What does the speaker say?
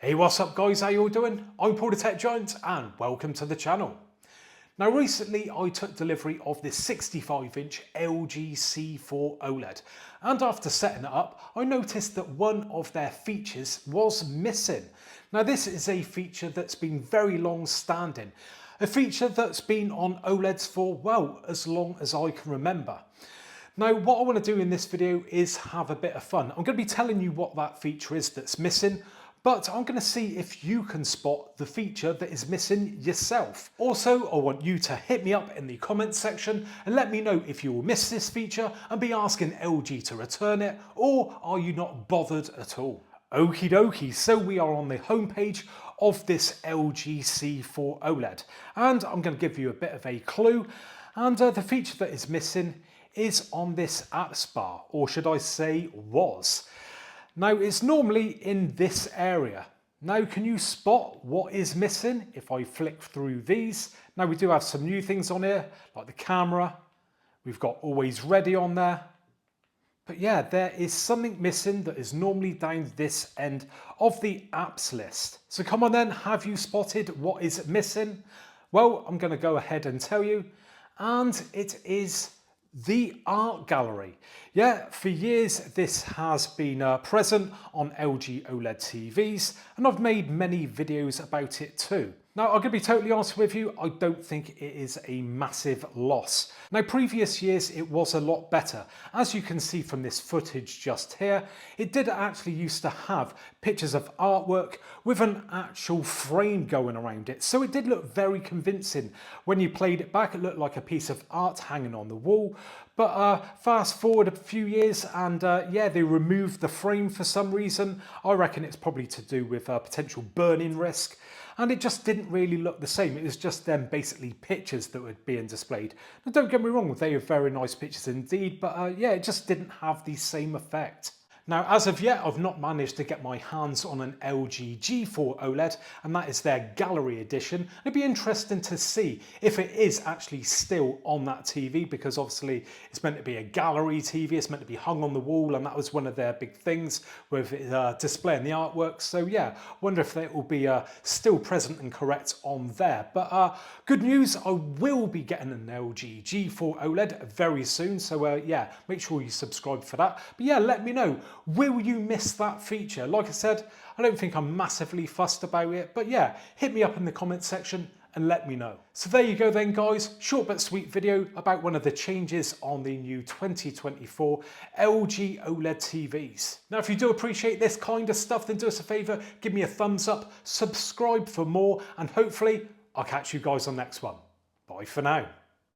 Hey, what's up guys, how you all doing? I'm Paul the Tech Giant and welcome to the channel. Now recently I took delivery of this 65-inch LG C4 OLED, and after setting it up I noticed that one of their features was missing. Now this is a feature that's been very long standing, a feature that's been on OLEDs for, well, as long as I can remember. Now what I want to do in this video is have a bit of fun. I'm going to be telling you what that feature is that's missing, but I'm going to see if you can spot the feature that is missing yourself. Also, I want you to hit me up in the comments section and let me know if you will miss this feature and be asking LG to return it, or are you not bothered at all? Okie dokie, so we are on the homepage of this LG C4 OLED, and I'm going to give you a bit of a clue, and the feature that is missing is on this apps bar, or should I say was. Now it's normally in this area. Now can you spot what is missing if I flick through these? Now we do have some new things on here, like the camera. We've got always ready on there. But yeah, there is something missing that is normally down this end of the apps list. So come on then, have you spotted what is missing? Well, I'm going to go ahead and tell you, and it is the art gallery. Yeah, for years this has been present on LG OLED TVs, and I've made many videos about it too. Now I'm going to be totally honest with you, I don't think it is a massive loss. Now previous years it was a lot better. As you can see from this footage just here, it did actually used to have pictures of artwork with an actual frame going around it. So it did look very convincing. When you played it back, it looked like a piece of art hanging on the wall. But fast forward a few years and yeah, they removed the frame for some reason. I reckon it's probably to do with potential burning risk. And it just didn't really look the same. It was just them basically pictures that were being displayed. Now don't get me wrong, they are very nice pictures indeed, but yeah, it just didn't have the same effect. Now, as of yet, I've not managed to get my hands on an LG G4 OLED, and that is their gallery edition. It'd be interesting to see if it is actually still on that TV, because obviously it's meant to be a gallery TV, it's meant to be hung on the wall, and that was one of their big things with displaying the artwork. So yeah, wonder if it will be still present and correct on there. But good news, I will be getting an LG G4 OLED very soon. So yeah, make sure you subscribe for that. But yeah, let me know. Will you miss that feature? Like I said, I don't think I'm massively fussed about it, but yeah, hit me up in the comments section and let me know. So there you go then guys, short but sweet video about one of the changes on the new 2024 LG OLED TVs. Now if you do appreciate this kind of stuff, then do us a favour, give me a thumbs up, subscribe for more, and hopefully I'll catch you guys on the next one. Bye for now.